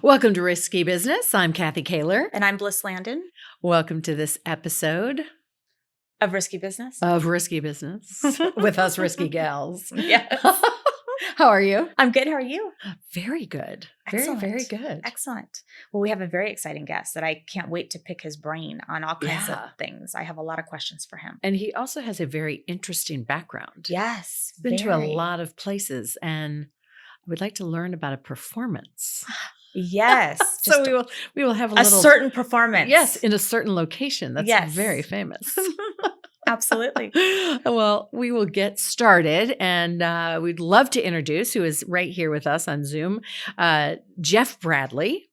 Welcome to Risky Business. I'm Kathy Kaler. And I'm Bliss Landon Welcome to this episode of Risky Business. With us risky gals. Yes. How are you? I'm good. How are you? Very good. Excellent. Very good. Excellent. Well, we have a very exciting guest that I can't wait to pick his brain on all kinds of things. I have a lot of questions for him. And he also has a very interesting background. Yes. He's been to a lot of places, and I would like to learn about a performance. Yes. So we will have a certain performance. Yes, in a certain location. That's very famous. Absolutely. Well, we will get started, and we'd love to introduce, who is right here with us on Zoom, Jeff Bradbury.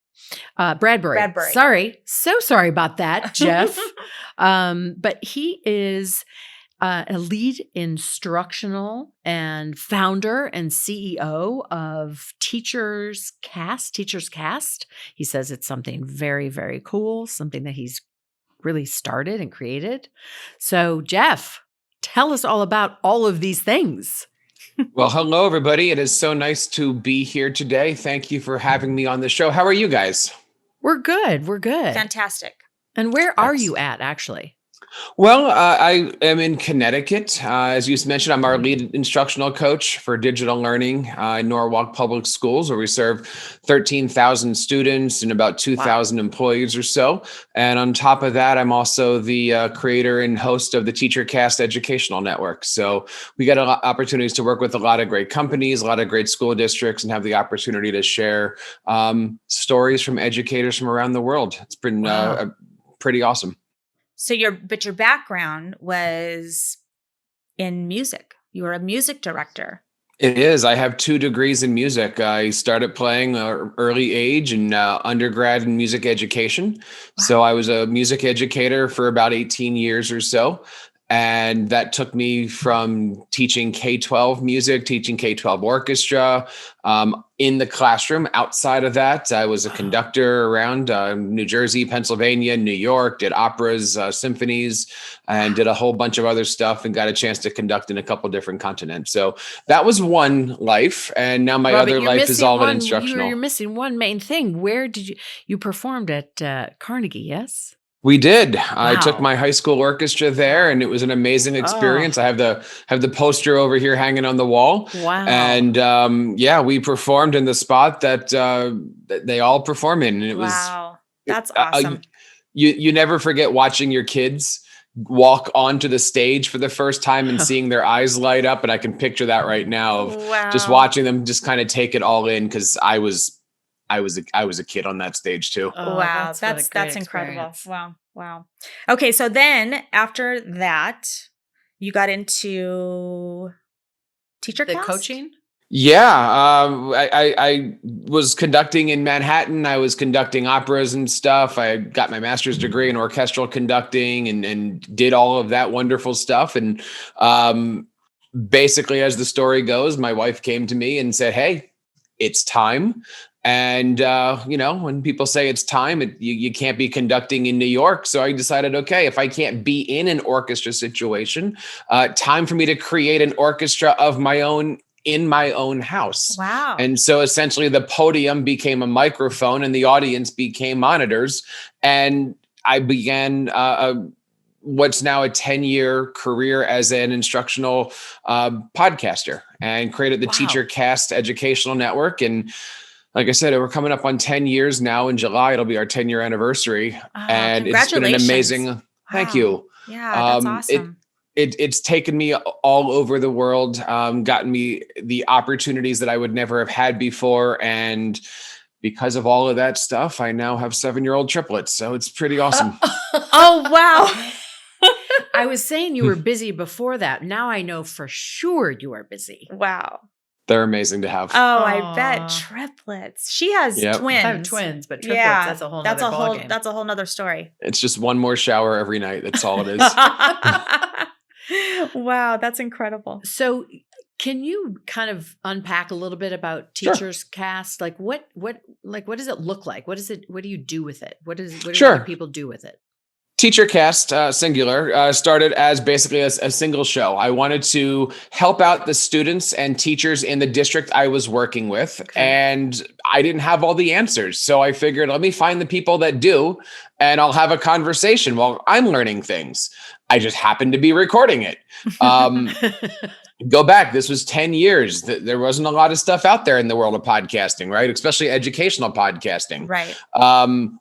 Sorry. So sorry about that, Jeff. But he is a lead instructional and founder and CEO of Teacherscast. He says it's something very, very cool, something that he's really started and created. So, Jeff, tell us all about all of these things. Well, hello, everybody. It is so nice to be here today. Thank you for having me on the show. How are you guys? We're good. Fantastic. And where are you at, actually? Well, I am in Connecticut. As you mentioned, I'm our lead instructional coach for digital learning in Norwalk Public Schools, where we serve 13,000 students and about 2,000 employees or so. And on top of that, I'm also the creator and host of the Teachercast educational network. So we get opportunities to work with a lot of great companies, a lot of great school districts, and have the opportunity to share stories from educators from around the world. It's been pretty awesome. So your background was in music. You were a music director. It is. I have 2 degrees in music. I started playing early age and undergrad in music education. Wow. So I was a music educator for about 18 years or so. And that took me from teaching K-12 music, teaching K-12 orchestra in the classroom. Outside of that, I was a conductor around New Jersey, Pennsylvania, New York, did operas, symphonies, and did a whole bunch of other stuff and got a chance to conduct in a couple different continents. So that was one life. And now my other life is all in instructional. You're missing one main thing. Where did you performed at Carnegie, yes? We did. Wow. I took my high school orchestra there, and it was an amazing experience. I have the poster over here hanging on the wall. Wow! And we performed in the spot that they all perform in. And it was that's awesome. You never forget watching your kids walk onto the stage for the first time and seeing their eyes light up, and I can picture that right now of just watching them just kind of take it all in, because I was a kid on that stage too. Oh, wow. That's incredible. Wow. Okay. So then after that, you got into Teachercast? The coaching? Yeah. I was conducting in Manhattan. I was conducting operas and stuff. I got my master's degree in orchestral conducting and did all of that wonderful stuff. And basically, as the story goes, my wife came to me and said, "Hey, it's time." And, when people say it's time, you can't be conducting in New York. So I decided, okay, if I can't be in an orchestra situation, time for me to create an orchestra of my own in my own house. Wow. And so essentially the podium became a microphone and the audience became monitors. And I began what's now a 10-year career as an instructional podcaster, and created the Teachercast educational network. And like I said, we're coming up on 10 years now. In July, it'll be our 10-year anniversary. And it's been an amazing, thank you. Yeah, that's awesome. It's taken me all over the world, gotten me the opportunities that I would never have had before. And because of all of that stuff, I now have 7-year-old triplets. So it's pretty awesome. Oh, wow. I was saying you were busy before that. Now I know for sure you are busy. Wow. They're amazing to have. Oh, I bet. Triplets. She has twins. I have twins, but triplets, that's a whole nother ballgame. That's a whole nother story. It's just one more shower every night. That's all it is. Wow, that's incredible. So can you kind of unpack a little bit about Teacherscast? Like what does it look like? What do you do with it? What do people do with it? Teachercast, singular, started as basically a single show. I wanted to help out the students and teachers in the district I was working with, and I didn't have all the answers. So I figured, let me find the people that do, and I'll have a conversation while I'm learning things. I just happened to be recording it. Go back, this was 10 years. There wasn't a lot of stuff out there in the world of podcasting, right? Especially educational podcasting. Right.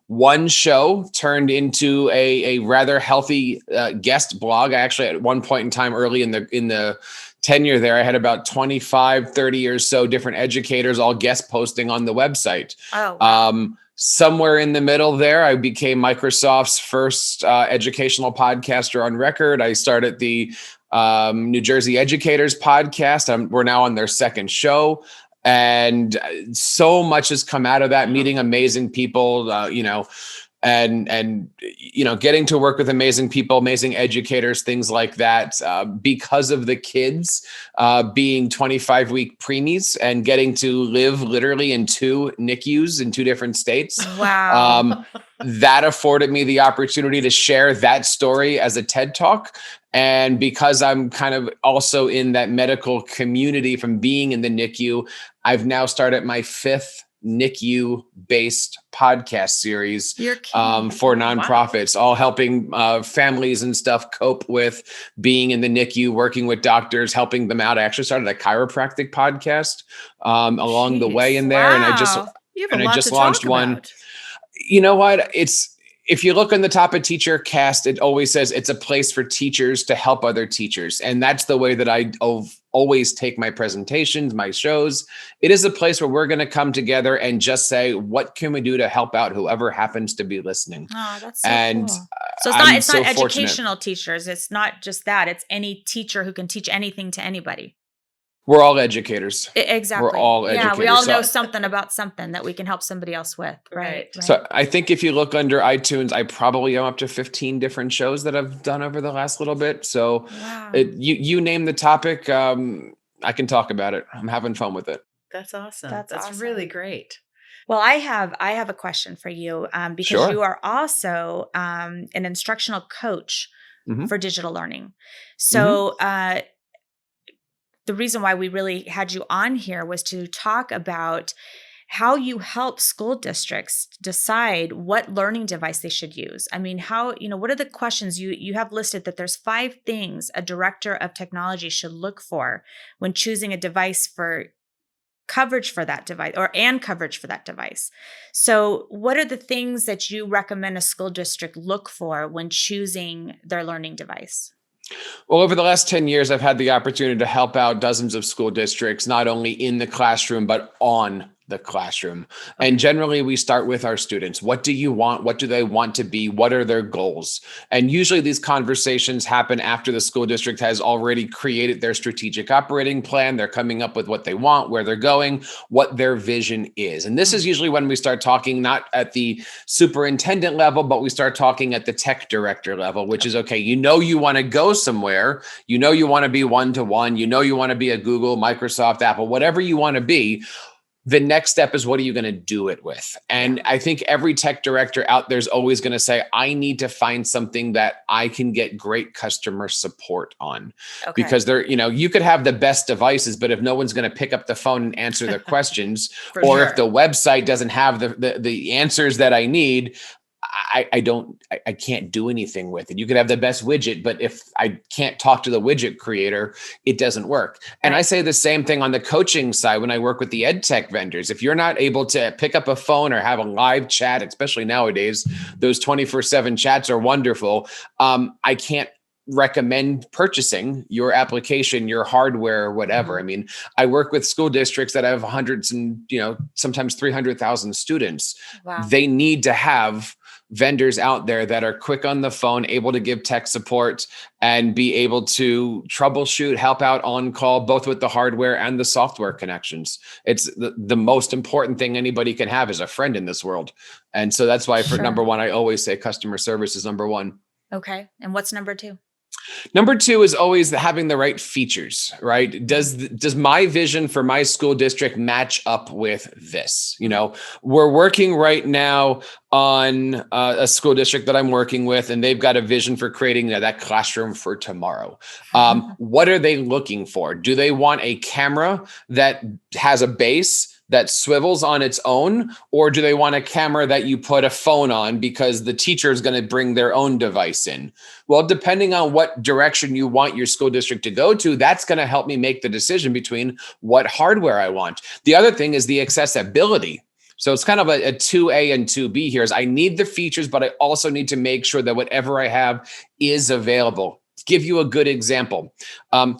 One show turned into a rather healthy guest blog. I actually, at one point in time early in the tenure there, I had about 25, 30 or so different educators all guest posting on the website. Oh, wow. Somewhere in the middle there, I became Microsoft's first educational podcaster on record. I started the New Jersey Educators podcast. We're now on their second show, and so much has come out of that. Meeting amazing people, and getting to work with amazing people, amazing educators, things like that. Because of the kids being 25-week preemies and getting to live literally in 2 NICUs in 2 different states. Wow. That afforded me the opportunity to share that story as a TED Talk. And because I'm kind of also in that medical community from being in the NICU, I've now started my 5th NICU-based podcast series for nonprofits, all helping families and stuff cope with being in the NICU, working with doctors, helping them out. I actually started a chiropractic podcast along the way in there, and I just launched one. You know what? If you look on the top of Teachercast, it always says it's a place for teachers to help other teachers. And that's the way that I always take my presentations, my shows. It is a place where we're going to come together and just say, what can we do to help out whoever happens to be listening? Oh, that's so cool. So it's not educational teachers. It's not just that. It's any teacher who can teach anything to anybody. We're all educators. Exactly. We're all educators. Yeah, we all know something about something that we can help somebody else with. Right. So I think if you look under iTunes, I probably am up to 15 different shows that I've done over the last little bit. So you name the topic, I can talk about it. I'm having fun with it. That's awesome. That's awesome. Really great. Well, I have a question for you because you are also an instructional coach for digital learning. So the reason why we really had you on here was to talk about how you help school districts decide what learning device they should use. I mean, what are the questions you have listed that there's 5 things a director of technology should look for when choosing a device for coverage for that device and coverage for that device. So what are the things that you recommend a school district look for when choosing their learning device? Well, over the last 10 years, I've had the opportunity to help out dozens of school districts, not only in the classroom, but on the classroom. And generally, we start with our students. What do you want? What do they want to be? What are their goals? And usually these conversations happen after the school district has already created their strategic operating plan. They're coming up with what they want, where they're going, what their vision is. And this is usually when we start talking, not at the superintendent level, but we start talking at the tech director level, which is, okay, you want to go somewhere, you want to be one-to-one, you want to be a Google, Microsoft, Apple, whatever you want to be. The next step is, what are you going to do it with? And I think every tech director out there is always going to say, I need to find something that I can get great customer support on. Because you could have the best devices, but if no one's going to pick up the phone and answer the questions, if the website doesn't have the answers that I need, I can't do anything with it. You could have the best widget, but if I can't talk to the widget creator, it doesn't work. And I say the same thing on the coaching side when I work with the ed tech vendors. If you're not able to pick up a phone or have a live chat, especially nowadays, those 24/7 chats are wonderful. I can't recommend purchasing your application, your hardware, whatever. I mean, I work with school districts that have hundreds and, sometimes 300,000 students. Wow. They need to have vendors out there that are quick on the phone, able to give tech support and be able to troubleshoot, help out on call, both with the hardware and the software connections. It's the most important thing anybody can have is a friend in this world. And so that's why for number one, I always say customer service is number one. Okay. And what's number 2? Number two is always having the right features, right? Does my vision for my school district match up with this? We're working right now on a school district that I'm working with, and they've got a vision for creating that classroom for tomorrow. What are they looking for? Do they want a camera that has a base that swivels on its own, or do they want a camera that you put a phone on because the teacher is going to bring their own device in? Well, depending on what direction you want your school district to go to, that's going to help me make the decision between what hardware I want. The other thing is the accessibility. So it's kind of a 2A and 2B here is I need the features, but I also need to make sure that whatever I have is available. Give you a good example.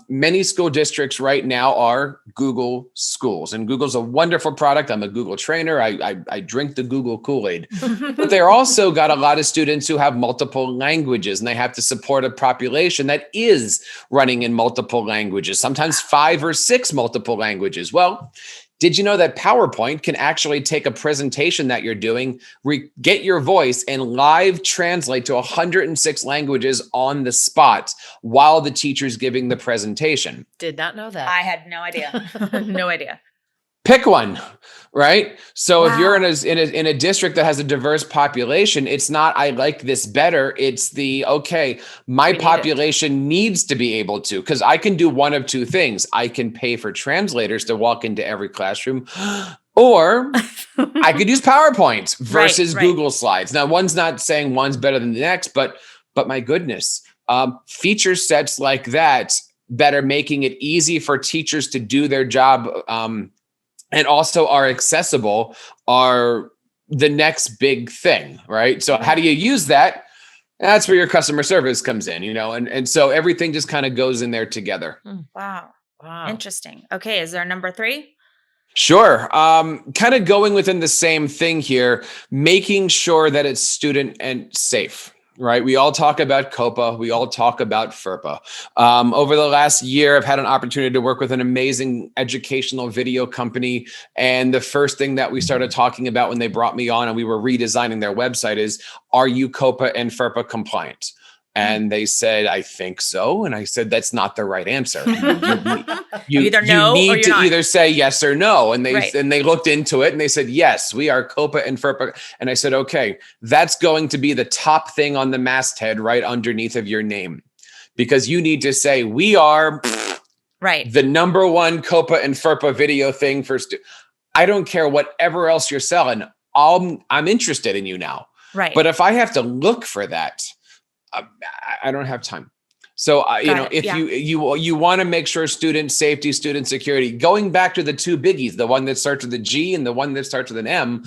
Many school districts right now are Google schools, and Google's a wonderful product. I'm a Google trainer. I drink the Google Kool-Aid. But they're also got a lot of students who have multiple languages, and they have to support a population that is running in multiple languages, sometimes 5 or 6 multiple languages. Well, did you know that PowerPoint can actually take a presentation that you're doing, get your voice, and live translate to 106 languages on the spot while the teacher's giving the presentation? Did not know that. I had no idea. No idea. Pick one, right? So if you're in a district that has a diverse population, it's not, I like this better. It's my population needs to be able to, because I can do one of two things. I can pay for translators to walk into every classroom, or I could use PowerPoint versus Google Slides. Now, one's not saying one's better than the next, but my goodness, feature sets like that are making it easy for teachers to do their job, and also are accessible, are the next big thing, right? So how do you use that? That's where your customer service comes in, and so everything just kind of goes in there together. Wow. Interesting. Okay. Is there number 3? Sure. Kind of going within the same thing here, making sure that it's student and safe. Right. We all talk about COPA. We all talk about FERPA. Over the last year, I've had an opportunity to work with an amazing educational video company. And the first thing that we started talking about when they brought me on and we were redesigning their website is, are you COPA and FERPA compliant? And they said, I think so. And I said, that's not the right answer. You either know you need or you're to not. Either say yes or no. And they looked into it and they said, yes, we are COPA and FERPA. And I said, okay, that's going to be the top thing on the masthead right underneath of your name, because you need to say, we are the number one COPA and FERPA video thing for students. I don't care whatever else you're selling. I'm interested in you now. Right. But if I have to look for that, I don't have time. So, if you want to make sure student safety, student security, going back to the 2 biggies, the one that starts with a G and the one that starts with an M,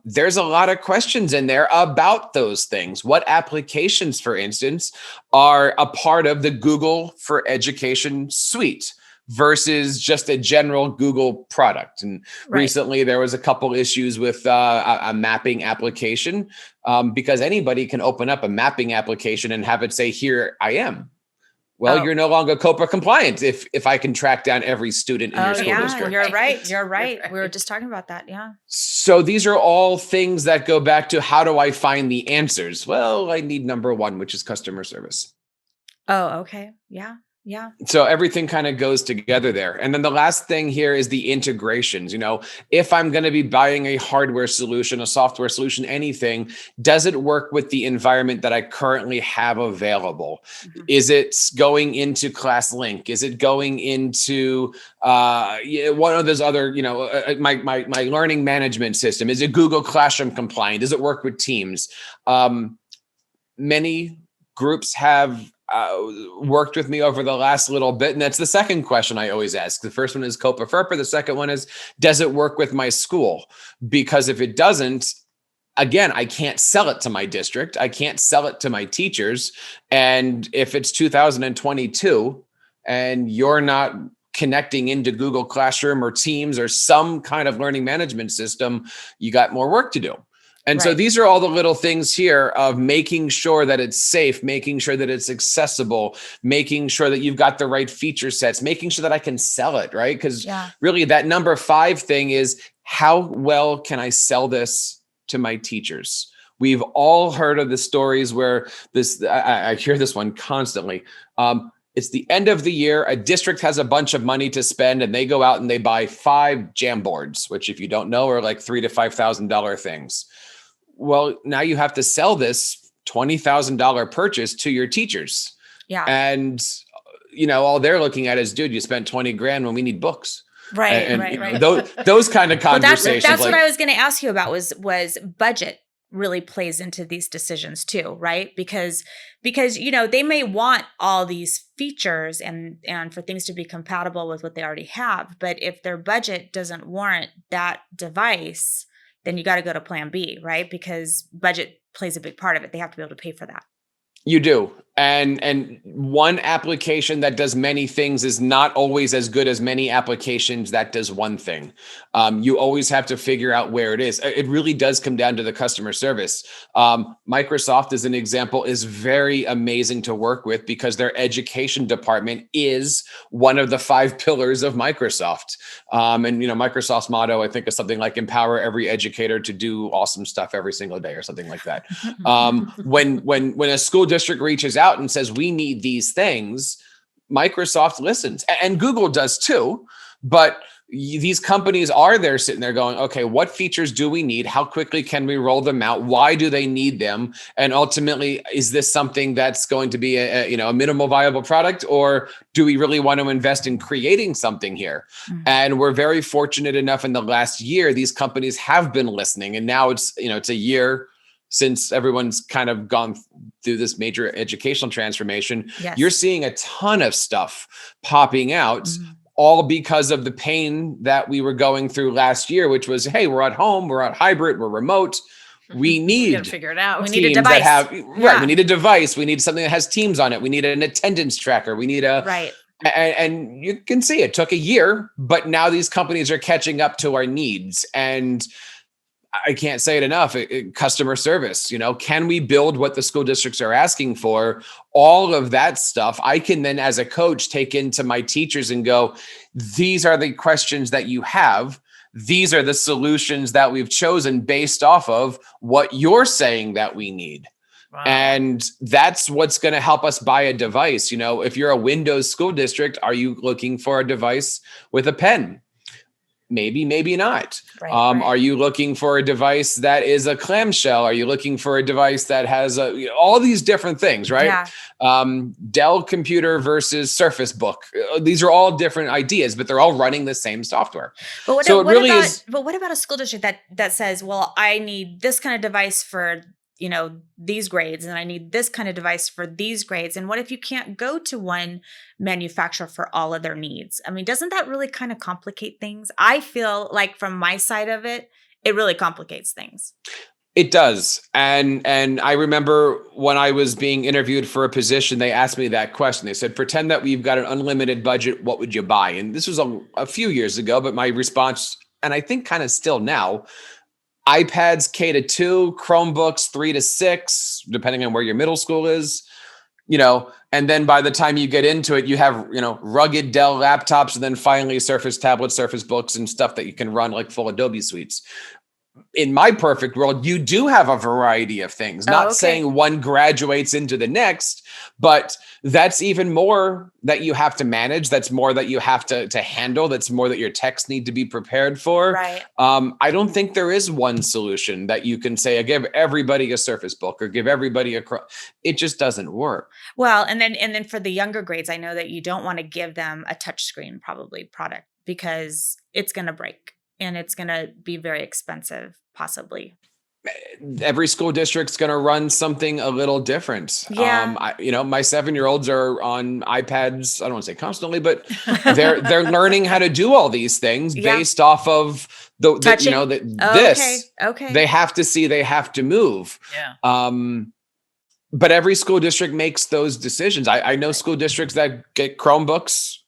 there's a lot of questions in there about those things. What applications, for instance, are a part of the Google for Education suite versus just a general Google product? And recently there was a couple issues with a mapping application, because anybody can open up a mapping application and have it say, here I am. Well, you're no longer COPA compliant if I can track down every student in your school district. You're right. We were just talking about that. Yeah. So these are all things that go back to, how do I find the answers? Well, I need number 1, which is customer service. Oh, okay. Yeah. Yeah. So everything kind of goes together there. And then the last thing here is the integrations. If I'm going to be buying a hardware solution, a software solution, anything, does it work with the environment that I currently have available? Mm-hmm. Is it going into ClassLink? Is it going into one of those other, my learning management system? Is it Google Classroom compliant? Does it work with Teams? Many groups have worked with me over the last little bit. And that's the second question I always ask. The first one is COPA FERPA. The second one is, does it work with my school? Because if it doesn't, again, I can't sell it to my district. I can't sell it to my teachers. And if it's 2022 and you're not connecting into Google Classroom or Teams or some kind of learning management system, you got more work to do. And so these are all the little things here of making sure that it's safe, making sure that it's accessible, making sure that you've got the right feature sets, making sure that I can sell it, right? Because really that number 5 thing is, how well can I sell this to my teachers? We've all heard of the stories where I hear this one constantly. It's the end of the year. A district has a bunch of money to spend and they go out and they buy 5 jam boards, which if you don't know are like $3,000 to $5,000 things. Well, now you have to sell this $20,000 purchase to your teachers. Yeah. And, all they're looking at is, dude, you spent 20 grand when we need books. Right. Those kind of conversations. That's what I was going to ask you about was budget really plays into these decisions too, right? Because they may want all these features and for things to be compatible with what they already have, but if their budget doesn't warrant that device, then you got to go to plan B, right? Because budget plays a big part of it. They have to be able to pay for that. You do. And one application that does many things is not always as good as many applications that does one thing. You always have to figure out where it is. It really does come down to the customer service. Microsoft, as an example, is very amazing to work with because their education department is one of the 5 pillars of Microsoft. Microsoft's motto, I think, is something like empower every educator to do awesome stuff every single day or something like that. When a school district reaches out and says, we need these things, Microsoft listens, and Google does too. But these companies are there sitting there going, okay, what features do we need? How quickly can we roll them out? Why do they need them? And ultimately, is this something that's going to be a minimal viable product, or do we really want to invest in creating something here? Mm-hmm. And we're very fortunate enough in the last year, these companies have been listening, and now it's a year since everyone's kind of gone through this major educational transformation. Yes. You're seeing a ton of stuff popping out, all because of the pain that we were going through last year, which was, hey, we're at home, we're at hybrid, we're remote. We need to figure it out. We need a device. We need a device. We need something that has Teams on it. We need an attendance tracker. We need right. And you can see it took a year, but now these companies are catching up to our needs. And I can't say it enough. Customer service, can we build what the school districts are asking for? All of that stuff, I can then as a coach take into my teachers and go, these are the questions that you have. These are the solutions that we've chosen based off of what you're saying that we need. Wow. And that's what's going to help us buy a device. If you're a Windows school district, are you looking for a device with a pen? Maybe, maybe not. Right. Are you looking for a device that is a clamshell? Are you looking for a device that has all these different things, right? Yeah. Dell computer versus Surface Book. These are all different ideas, but they're all running the same software. But what about a school district that says, well, I need this kind of device for these grades, and I need this kind of device for these grades. And what if you can't go to one manufacturer for all of their needs? I mean, doesn't that really kind of complicate things? I feel like from my side of it, it really complicates things. It does. And I remember when I was being interviewed for a position, they asked me that question. They said, pretend that we've got an unlimited budget. What would you buy? And this was a few years ago, but my response, and I think kind of still now, iPads K-2, Chromebooks 3-6, depending on where your middle school is, and then by the time you get into it, you have, rugged Dell laptops, and then finally Surface tablets, Surface Books, and stuff that you can run like full Adobe suites. In my perfect world, you do have a variety of things, not saying one graduates into the next, but that's even more that you have to manage. That's more that you have to handle. That's more that your techs need to be prepared for. Right. I don't think there is one solution that you can say, give everybody a Surface Book or give everybody it just doesn't work. Well, and then for the younger grades, I know that you don't want to give them a touchscreen probably product because it's going to break. And it's going to be very expensive, possibly. Every school district's going to run something a little different. Yeah. My 7-year-olds are on iPads. I don't want to say constantly, but they're learning how to do all these things based off of this. Okay. They have to see, they have to move. Yeah. But every school district makes those decisions. I know school districts that get Chromebooks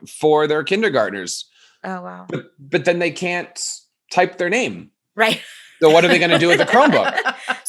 for their kindergartners. Oh, wow. But then they can't type their name. Right. So what are they going to do with the Chromebook?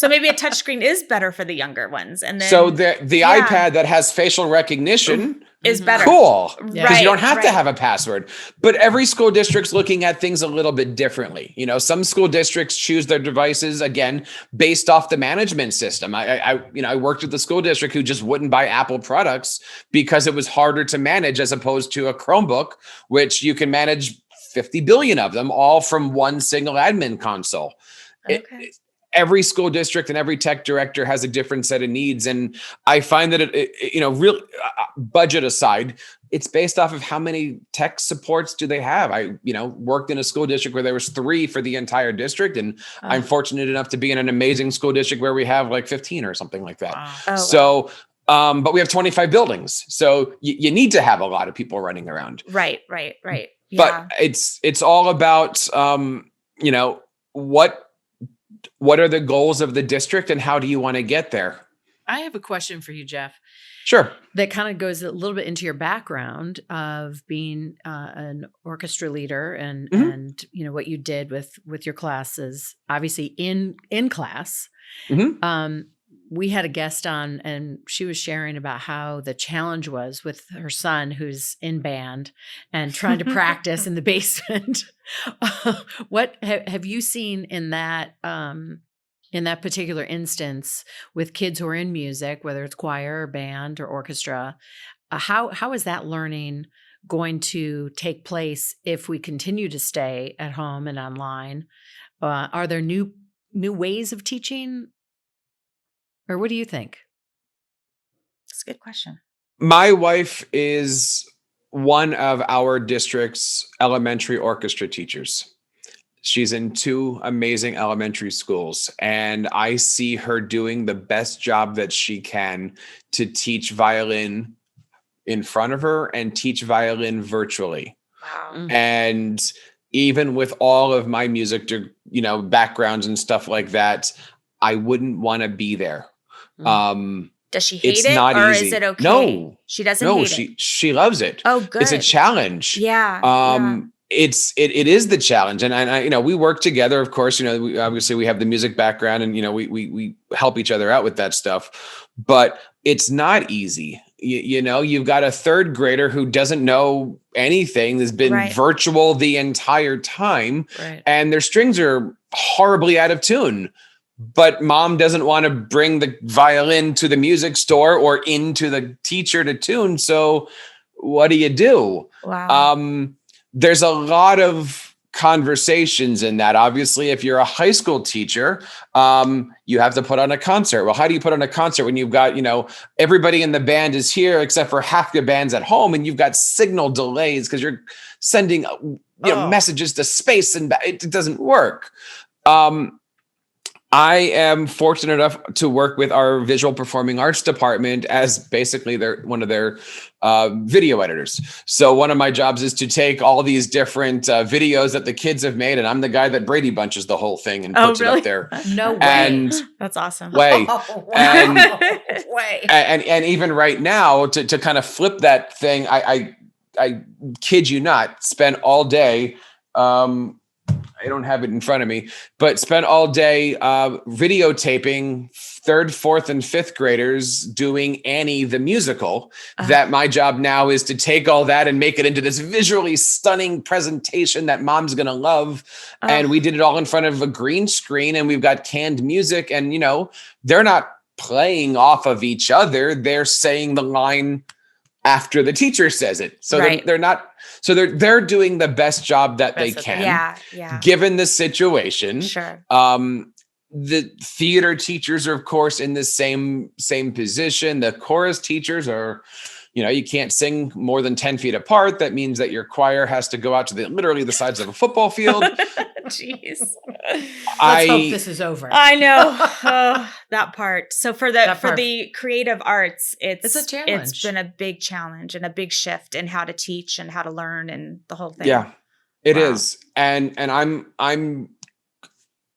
So maybe a touchscreen is better for the younger ones. And then so the iPad that has facial recognition is better. Cool. Because Right, you don't have to have a password. But every school district's looking at things a little bit differently. You know, some school districts choose their devices, again, based off the management system. I worked with the school district who just wouldn't buy Apple products because it was harder to manage as opposed to a Chromebook, which you can manage 50 billion of them all from one single admin console. Okay. Every school district and every tech director has a different set of needs. And I find that real budget aside, it's based off of how many tech supports do they have. I worked in a school district where there was 3 for the entire district. And I'm fortunate enough to be in an amazing school district where we have like 15 or something like that. Wow. Oh, so, but we have 25 buildings. So you need to have a lot of people running around. Right. Yeah. But it's all about, what are the goals of the district and how do you want to get there? I have a question for you, Jeff. Sure. That kind of goes a little bit into your background of being an orchestra leader and what you did with your classes, obviously in class. Mm-hmm. We had a guest on and she was sharing about how the challenge was with her son who's in band and trying to practice in the basement. What have you seen in that particular instance with kids who are in music, whether it's choir or band or orchestra? How is that learning going to take place if we continue to stay at home and online? Are there new ways of teaching? Or what do you think? That's a good question. My wife is one of our district's elementary orchestra teachers. She's in 2 amazing elementary schools, and I see her doing the best job that she can to teach violin in front of her and teach violin virtually. Wow. Mm-hmm. And even with all of my music, backgrounds and stuff like that, I wouldn't want to be there. Does she hate it or easy. Is it okay? No, she doesn't hate it. She loves it. Oh, good. It's a challenge. Yeah. It is the challenge. And I we work together, of course, we have the music background and, we help each other out with that stuff, but it's not easy. You've got a 3rd grader who doesn't know anything, has been virtual the entire time, and their strings are horribly out of tune. But mom doesn't want to bring the violin to the music store or into the teacher to tune. So what do you do? Wow. There's a lot of conversations in that. Obviously, if you're a high school teacher, you have to put on a concert. Well, how do you put on a concert when you've got, everybody in the band is here except for half the band's at home and you've got signal delays because you're sending messages to space and it doesn't work. I am fortunate enough to work with our visual performing arts department as basically one of their video editors. So one of my jobs is to take all these different videos that the kids have made, and I'm the guy that Brady bunches the whole thing and puts it up there. No way. And that's awesome. Way. Oh, wow. And, way. And even right now, to kind of flip that thing, I kid you not, spend all day I don't have it in front of me, but spent all day videotaping 3rd, 4th, and 5th graders doing Annie the musical. That my job now is to take all that and make it into this visually stunning presentation that mom's going to love. And we did it all in front of a green screen, and we've got canned music, and they're not playing off of each other. They're saying the line after the teacher says it. So they're not, so they're doing the best job that they can, given the situation. Sure. The theater teachers are, of course, in the same position. The chorus teachers are, you can't sing more than 10 feet apart. That means that your choir has to go out to literally the sides of a football field. Jeez. Let's hope this is over. I know that part. So for the creative arts, it's a challenge. It's been a big challenge and a big shift in how to teach and how to learn and the whole thing. Yeah, it is. And I'm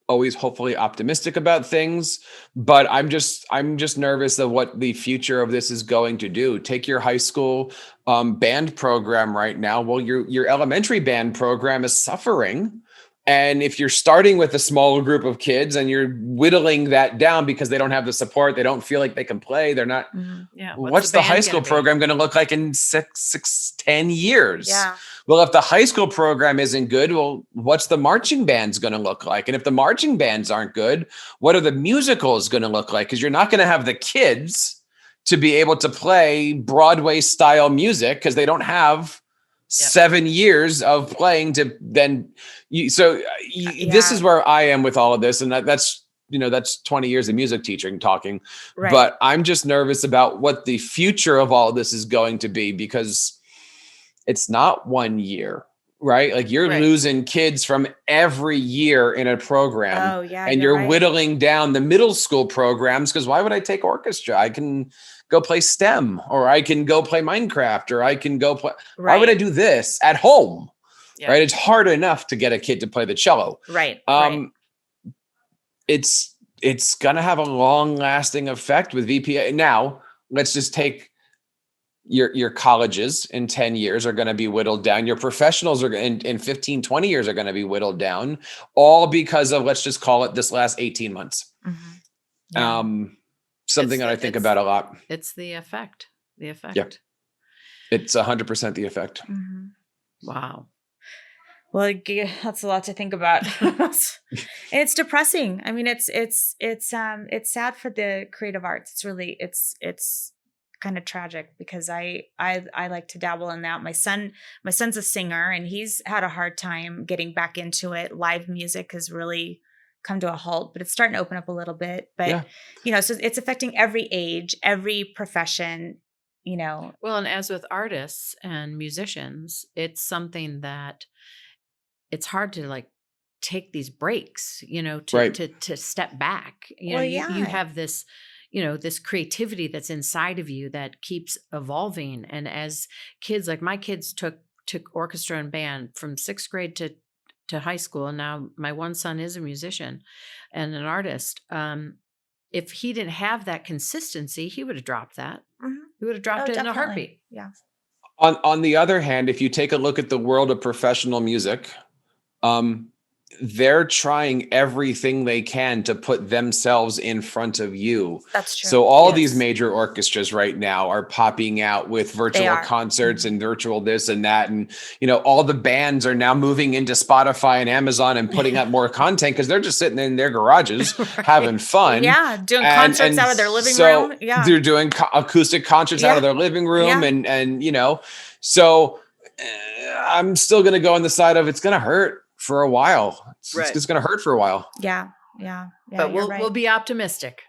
always hopefully optimistic about things, but I'm just nervous of what the future of this is going to do. Take your high school band program right now. Well, your elementary band program is suffering And if you're starting with a small group of kids and you're whittling that down because they don't have the support, they don't feel like they can play, they're not. Yeah. What's the high school program going to look like in 10 years? Yeah. Well, if the high school program isn't good, well, what's the marching bands going to look like? And if the marching bands aren't good, what are the musicals going to look like? Because you're not going to have the kids to be able to play Broadway style music because they don't have 7 years of playing to then. This is where I am with all of this. And that's 20 years of music teaching talking. Right. But I'm just nervous about what the future of all of this is going to be, because it's not 1 year, right? Like you're losing kids from every year in a program. Oh, yeah. And you're whittling down the middle school programs, because why would I take orchestra? I can go play STEM, or I can go play Minecraft, or I can go play. Why would I do this at home? Yeah. Right. It's hard enough to get a kid to play the cello. Right. It's going to have a long lasting effect with VPA. Now, let's just take your colleges in 10 years are going to be whittled down. Your professionals are in 15, 20 years are going to be whittled down, all because of, let's just call it, this last 18 months. Mm-hmm. Yeah. Something that I think about a lot. It's the effect. Yeah. It's 100% the effect. Mm-hmm. Wow. Well, that's a lot to think about. It's depressing. I mean, it's sad for the creative arts. It's really, it's kind of tragic, because I like to dabble in that. My son's a singer, and he's had a hard time getting back into it. Live music has really come to a halt, but it's starting to open up a little bit. But so it's affecting every age, every profession. Well, and as with artists and musicians, it's something that it's hard to take these breaks, to step back. You have this, this creativity that's inside of you that keeps evolving. And as kids, like my kids took orchestra and band from 6th grade to high school. And now my one son is a musician and an artist. If he didn't have that consistency, he would have dropped that. Mm-hmm. He would have dropped it in a heartbeat. Yeah. On the other hand, if you take a look at the world of professional music, they're trying everything they can to put themselves in front of you. That's true. So all these major orchestras right now are popping out with virtual concerts and virtual this and that. And, all the bands are now moving into Spotify and Amazon and putting up more content, because they're just sitting in their garages having fun. Yeah. Doing concerts out of their living room. Yeah. They're doing acoustic concerts out of their living room. Yeah. So I'm still going to go on the side of, it's going to hurt for a while. It's just going to hurt for a while. Yeah. But we'll be optimistic.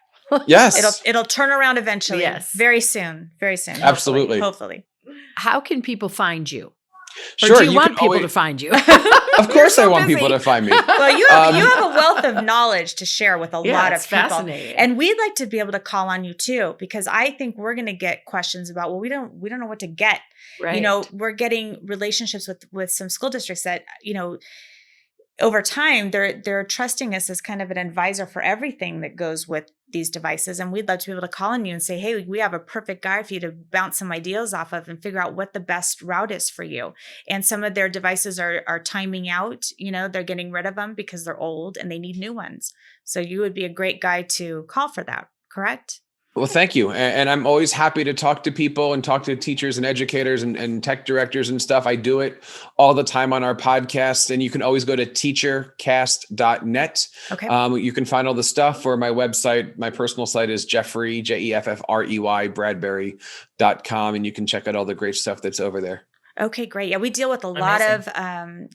Yes. It'll turn around eventually. Yes. Very soon. Very soon. Absolutely. Hopefully. How can people find you? Sure. Or do you want people to find you? Of course I want people to find me. Well, you have a wealth of knowledge to share with a lot of people. Fascinating. And we'd like to be able to call on you too, because I think we're going to get questions about, well, we don't know what to get. Right. We're getting relationships with some school districts that, over time, they're trusting us as kind of an advisor for everything that goes with these devices. And we'd love to be able to call on you and say, hey, we have a perfect guy for you to bounce some ideas off of and figure out what the best route is for you. And some of their devices are timing out, they're getting rid of them because they're old and they need new ones. So you would be a great guy to call for that, correct? Well, thank you. And I'm always happy to talk to people and talk to teachers and educators and tech directors and stuff. I do it all the time on our podcast. And you can always go to teachercast.net. Okay. You can find all the stuff, or my website. My personal site is Jeffrey, Jeffrey, Bradbury.com. And you can check out all the great stuff that's over there. Okay, great. Yeah, we deal with a lot of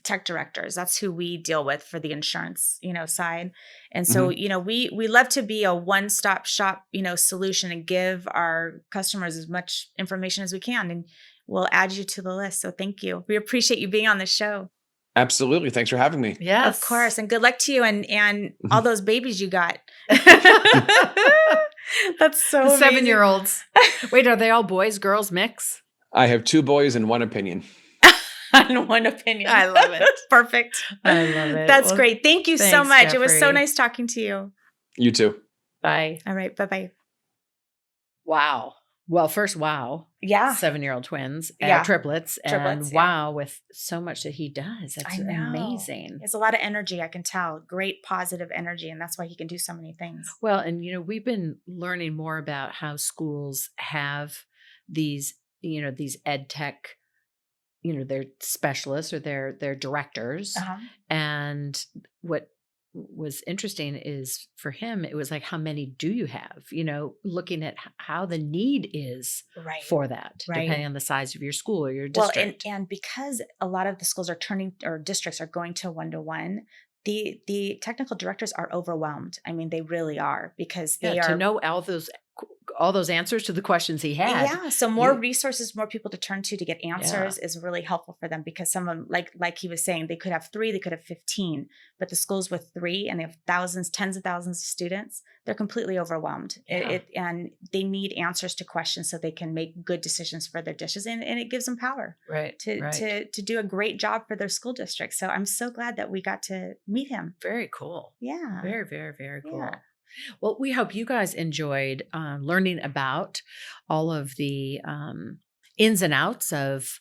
tech directors. That's who we deal with for the insurance, side. And so, we love to be a one-stop shop, solution, and give our customers as much information as we can. And we'll add you to the list. So thank you. We appreciate you being on the show. Absolutely. Thanks for having me. Yes. Of course. And good luck to you and all those babies you got. That's so amazing. 7-year-olds. Wait, are they all boys, girls, mix? I have 2 boys and 1 opinion. And 1 opinion. I love it. Perfect. I love it. That's great. Thank you so much. Jeffrey. It was so nice talking to you. You too. Bye. All right. Bye-bye. Wow. Well, first, wow. Yeah. 7-year-old twins, triplets, and wow, with so much that he does. That's amazing. It's a lot of energy, I can tell. Great positive energy. And that's why he can do so many things. Well, and, we've been learning more about how schools have these, these ed tech, their specialists or their directors. And what was interesting is for him, it was like, how many do you have? Looking at how the need is for that, depending on the size of your school or your district. Well, and because a lot of the schools are turning, or districts are going to 1-to-1, the technical directors are overwhelmed. I mean, they really are, because they are to know all those answers to the questions he had. Yeah. So more resources, more people to turn to get answers is really helpful for them, because some of them, like he was saying, they could have 3, they could have 15, but the schools with 3 and they have thousands, tens of thousands of students, they're completely overwhelmed. And they need answers to questions so they can make good decisions for their dishes. And it gives them power to do a great job for their school district. So I'm so glad that we got to meet him. Very cool. Yeah. Very, very, very cool. Yeah. Well, we hope you guys enjoyed learning about all of the ins and outs of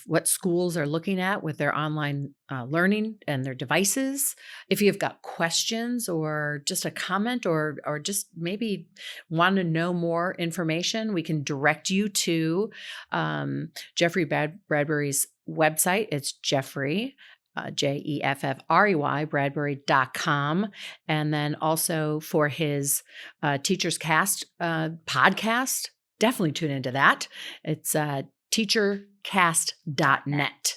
what schools are looking at with their online learning and their devices. If you've got questions or just a comment or just maybe want to know more information, we can direct you to Jeffrey Bradbury's website. It's Jeffrey. Jeffrey, Bradbury.com. And then also for his Teacherscast podcast, definitely tune into that. It's Teachercast.net.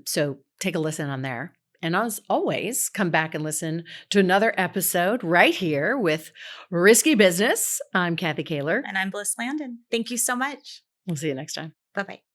So take a listen on there. And as always, come back and listen to another episode right here with Risky Business. I'm Kathy Kaler. And I'm Bliss Landon. Thank you so much. We'll see you next time. Bye-bye.